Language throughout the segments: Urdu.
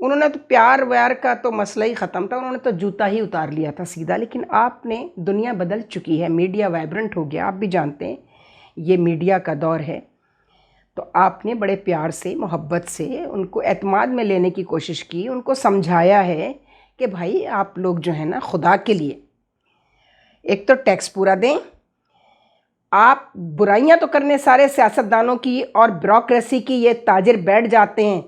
انہوں نے تو پیار ویار کا تو مسئلہ ہی ختم تھا، انہوں نے تو جوتا ہی اتار لیا تھا سیدھا. لیکن آپ نے، دنیا بدل چکی ہے، میڈیا وائبرنٹ ہو گیا، آپ بھی جانتے ہیں یہ میڈیا کا دور ہے. تو آپ نے بڑے پیار سے، محبت سے ان کو اعتماد میں لینے کی کوشش کی، ان کو سمجھایا ہے کہ بھائی آپ لوگ جو ہیں نا، خدا کے لیے ایک تو ٹیکس پورا دیں. آپ برائیاں تو کرنے سارے سیاستدانوں کی اور بیوروکریسی کی، یہ تاجر بیٹھ جاتے ہیں.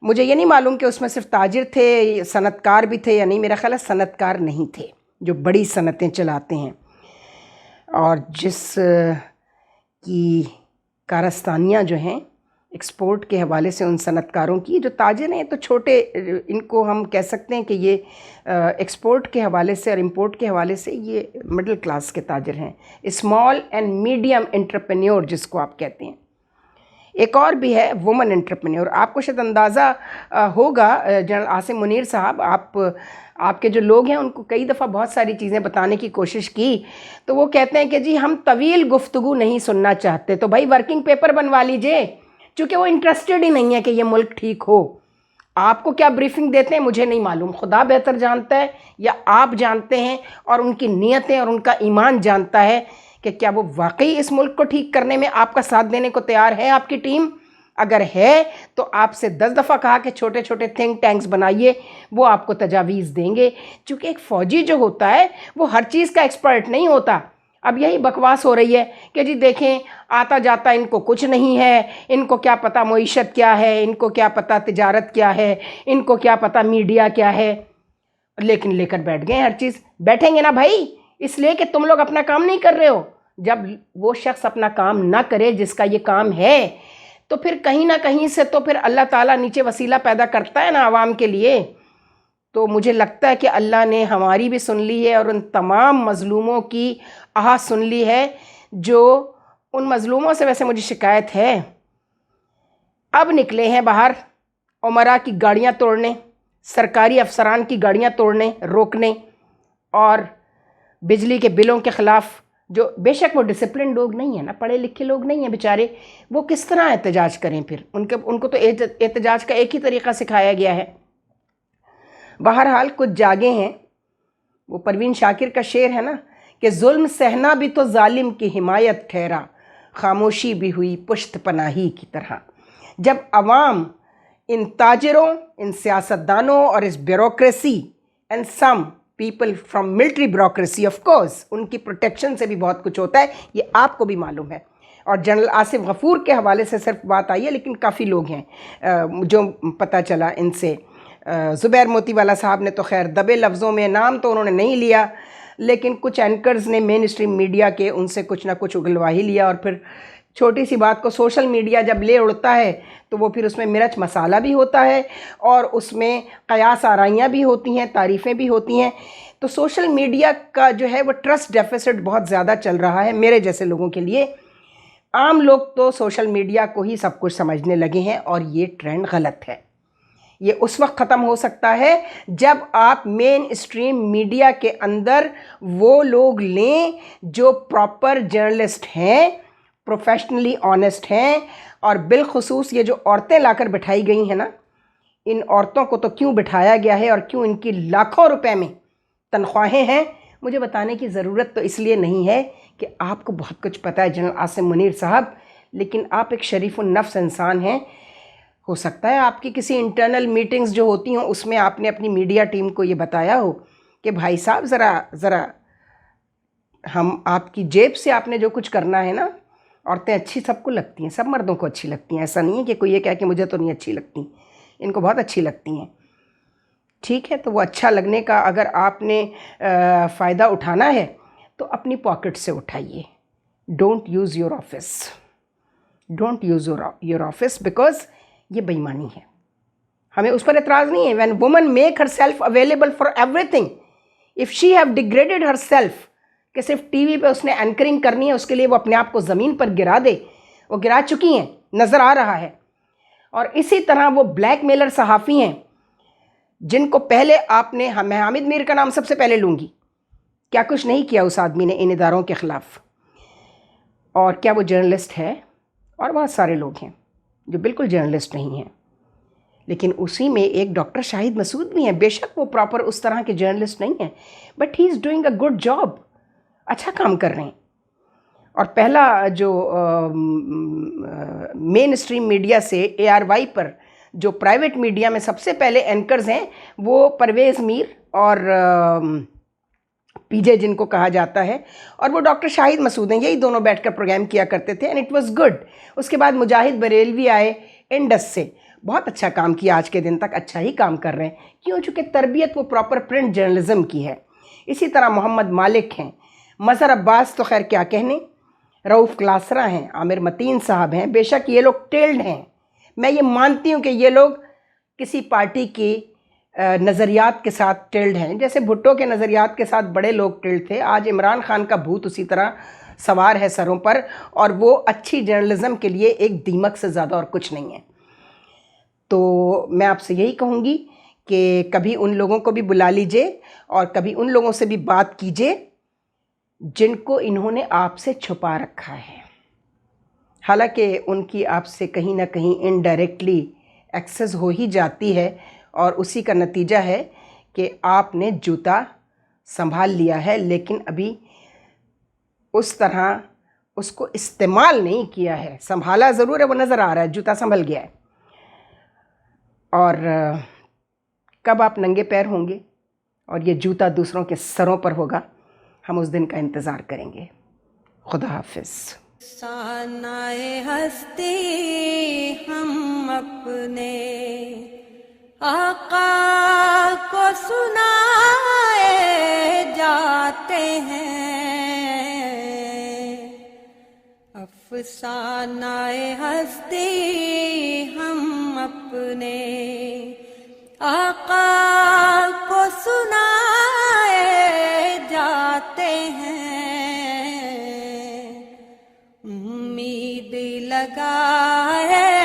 مجھے یہ نہیں معلوم کہ اس میں صرف تاجر تھے، صنعت کار بھی تھے یا نہیں. میرا خیال ہے صنعت کار نہیں تھے جو بڑی صنعتیں چلاتے ہیں، اور جس کی کارستانیاں جو ہیں ایکسپورٹ کے حوالے سے، ان صنعت کاروں کی، جو تاجر ہیں تو چھوٹے، ان کو ہم کہہ سکتے ہیں کہ یہ ایکسپورٹ کے حوالے سے اور امپورٹ کے حوالے سے یہ مڈل کلاس کے تاجر ہیں، اسمال اینڈ میڈیم انٹرپرینیور جس کو آپ کہتے ہیں. ایک اور بھی ہے وومن انٹرپرینیور. آپ کو شاید اندازہ ہوگا جنرل عاصم منیر صاحب، آپ کے جو لوگ ہیں ان کو کئی دفعہ بہت ساری چیزیں بتانے کی کوشش کی، تو وہ کہتے ہیں کہ جی ہم طویل گفتگو نہیں سننا چاہتے. تو بھائی ورکنگ پیپر بنوا لیجئے، چونکہ وہ انٹرسٹڈ ہی نہیں ہے کہ یہ ملک ٹھیک ہو. آپ کو کیا بریفنگ دیتے ہیں مجھے نہیں معلوم، خدا بہتر جانتا ہے، یا آپ جانتے ہیں اور ان کی نیتیں اور ان کا ایمان جانتا ہے کہ کیا وہ واقعی اس ملک کو ٹھیک کرنے میں آپ کا ساتھ دینے کو تیار ہے. آپ کی ٹیم اگر ہے تو آپ سے 10 دفعہ کہا کہ چھوٹے چھوٹے تھنک ٹینکس بنائیے، وہ آپ کو تجاویز دیں گے. چونکہ ایک فوجی جو ہوتا ہے وہ ہر چیز کا ایکسپرٹ نہیں ہوتا. اب یہی بکواس ہو رہی ہے کہ جی دیکھیں آتا جاتا ان کو کچھ نہیں ہے، ان کو کیا پتہ معیشت کیا ہے، ان کو کیا پتہ تجارت کیا ہے، ان کو کیا پتہ میڈیا کیا ہے. لیکن لے کر بیٹھ گئے ہر چیز. بیٹھیں گے نا بھائی، اس لیے کہ تم لوگ اپنا کام نہیں کر رہے ہو. جب وہ شخص اپنا کام نہ کرے جس کا یہ کام ہے، تو پھر کہیں نہ کہیں سے تو پھر اللہ تعالیٰ نیچے وسیلہ پیدا کرتا ہے نا عوام کے لیے. تو مجھے لگتا ہے کہ اللہ نے ہماری بھی سن لی ہے اور ان تمام مظلوموں کی آہ سن لی ہے. جو ان مظلوموں سے ویسے مجھے شکایت ہے، اب نکلے ہیں باہر عمرا کی گاڑیاں توڑنے، سرکاری افسران کی گاڑیاں توڑنے، روکنے، اور بجلی کے بلوں کے خلاف. جو بے شک وہ ڈسپلن لوگ نہیں ہیں نا، پڑھے لکھے لوگ نہیں ہیں بیچارے، وہ کس طرح احتجاج کریں پھر؟ ان کو تو احتجاج کا ایک ہی طریقہ سکھایا گیا ہے. بہرحال کچھ جاگے ہیں. وہ پروین شاکر کا شعر ہے نا کہ ظلم سہنا بھی تو ظالم کی حمایت ٹھہرا، خاموشی بھی ہوئی پشت پناہی کی طرح. جب عوام ان تاجروں، ان سیاستدانوں اور اس bureaucracy and some people from military bureaucracy, of course ان کی پروٹیکشن سے بھی بہت کچھ ہوتا ہے، یہ آپ کو بھی معلوم ہے. اور جنرل آصف غفور کے حوالے سے صرف بات آئی ہے، لیکن کافی لوگ ہیں جو پتہ چلا ان سے. زبیر موتی والا صاحب نے تو خیر دبے لفظوں میں، نام تو انہوں نے نہیں لیا، لیکن کچھ اینکرز نے مین اسٹریم میڈیا کے ان سے کچھ نہ کچھ اگلوا ہی لیا. اور پھر چھوٹی سی بات کو سوشل میڈیا جب لے اڑتا ہے تو وہ پھر اس میں مرچ مسالہ بھی ہوتا ہے، اور اس میں قیاس آرائیاں بھی ہوتی ہیں، تعریفیں بھی ہوتی ہیں. تو سوشل میڈیا کا جو ہے وہ ٹرسٹ ڈیفیسٹ بہت زیادہ چل رہا ہے میرے جیسے لوگوں کے لیے. عام لوگ تو سوشل میڈیا کو ہی سب کچھ سمجھنے لگے ہیں، اور یہ ٹرینڈ غلط ہے. یہ اس وقت ختم ہو سکتا ہے جب آپ مین اسٹریم میڈیا کے اندر وہ لوگ لیں جو پراپر جرنلسٹ ہیں، پروفیشنلی آنیسٹ ہیں. اور بالخصوص یہ جو عورتیں لا کر بٹھائی گئی ہیں نا، ان عورتوں کو تو کیوں بٹھایا گیا ہے اور کیوں ان کی لاکھوں روپے میں تنخواہیں ہیں، مجھے بتانے کی ضرورت تو اس لیے نہیں ہے کہ آپ کو بہت کچھ پتہ ہے جنرل عاصم منیر صاحب، لیکن آپ ایک شریف النفس انسان ہیں. ہو سکتا ہے آپ کی کسی انٹرنل میٹنگز جو ہوتی ہوں اس میں آپ نے اپنی میڈیا ٹیم کو یہ بتایا ہو کہ بھائی صاحب ذرا ہم آپ کی جیب سے آپ نے جو کچھ کرنا ہے نا. عورتیں اچھی سب کو لگتی ہیں، سب مردوں کو اچھی لگتی ہیں، ایسا نہیں ہے کہ کوئی یہ کہہ کہ مجھے تو نہیں اچھی لگتی، ان کو بہت اچھی لگتی ہیں. ٹھیک ہے، تو وہ اچھا لگنے کا اگر آپ نے فائدہ اٹھانا ہے تو اپنی پاکٹ سے اٹھائیے. Don't use your office, don't use your office, because یہ بے ایمانی ہے. ہمیں اس پر اعتراض نہیں ہے. When women make herself available for everything, if she have degraded herself, کہ صرف ٹی وی پہ اس نے اینکرنگ کرنی ہے، اس کے لیے وہ اپنے آپ کو زمین پر گرا دے، وہ گرا چکی ہیں، نظر آ رہا ہے. اور اسی طرح وہ بلیک میلر صحافی ہیں جن کو پہلے آپ نے، میں حامد میر کا نام سب سے پہلے لوں گی، کیا کچھ نہیں کیا اس آدمی نے ان اداروں کے خلاف. اور کیا وہ جرنلسٹ ہے؟ اور بہت سارے لوگ ہیں جو بالکل جرنلسٹ نہیں ہیں. لیکن اسی میں ایک ڈاکٹر شاہد مسعود بھی ہیں. بے شک وہ پراپر اس طرح کے جرنلسٹ نہیں ہیں, but he is doing a good job, اچھا کام کر رہے ہیں. اور پہلا جو مین اسٹریم میڈیا سے ARY پر جو پرائیویٹ میڈیا میں سب سے پہلے اینکرز ہیں وہ پرویز میر اور PJ جن کو کہا جاتا ہے, اور وہ ڈاکٹر شاہد مسعود ہیں. یہی دونوں بیٹھ کر پروگرام کیا کرتے تھے, اینڈ اٹ واز گڈ. اس کے بعد مجاہد بریلوی آئے انڈس سے, بہت اچھا کام کیا, آج کے دن تک اچھا ہی کام کر رہے ہیں, کیوں؟ چونکہ تربیت وہ پراپر پرنٹ جرنلزم کی ہے. اسی طرح محمد مالک ہیں, مظہر عباس تو خیر کیا کہنے, رؤف کلاسرا ہیں, عامر متین صاحب ہیں. بے شک یہ لوگ ٹیلڈ ہیں, میں یہ مانتی ہوں کہ یہ لوگ کسی پارٹی کی نظریات کے ساتھ ٹلڈ ہیں, جیسے بھٹو کے نظریات کے ساتھ بڑے لوگ ٹلڈ تھے. آج عمران خان کا بھوت اسی طرح سوار ہے سروں پر, اور وہ اچھی جرنلزم کے لیے ایک دیمک سے زیادہ اور کچھ نہیں ہے. تو میں آپ سے یہی کہوں گی کہ کبھی ان لوگوں کو بھی بلا لیجئے اور کبھی ان لوگوں سے بھی بات کیجئے جن کو انہوں نے آپ سے چھپا رکھا ہے. حالانکہ ان کی آپ سے کہیں نہ کہیں انڈائریکٹلی ایکسس ہو ہی جاتی ہے, اور اسی کا نتیجہ ہے کہ آپ نے جوتا سنبھال لیا ہے, لیکن ابھی اس طرح اس کو استعمال نہیں کیا ہے. سنبھالا ضرور ہے, وہ نظر آ رہا ہے, جوتا سنبھل گیا ہے. اور کب آپ ننگے پیر ہوں گے اور یہ جوتا دوسروں کے سروں پر ہوگا, ہم اس دن کا انتظار کریں گے. خدا حافظ. افسانۂ ہستی ہم اپنے آقا کو سنائے جاتے ہیں. افسانۂ ہستی ہم اپنے آقا کو سنائے جاتے ہیں. امید لگائے